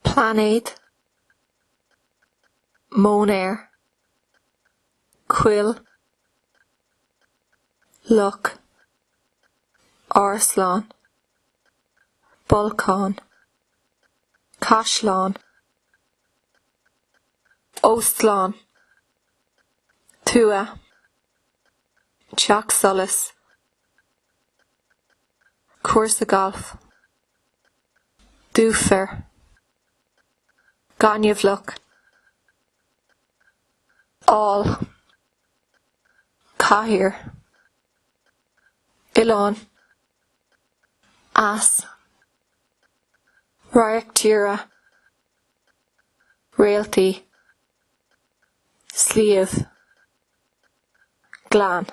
Planéad, Mónair, Quill, Luck, Arslan, Bulcán, Cashlán, Ostlán, Tua, Jacksolis, Cursagolf, Dúfer, Ganyavluk, All, Cahir, Ilon, As, Ryactira, Realty, Sleeve, Glan.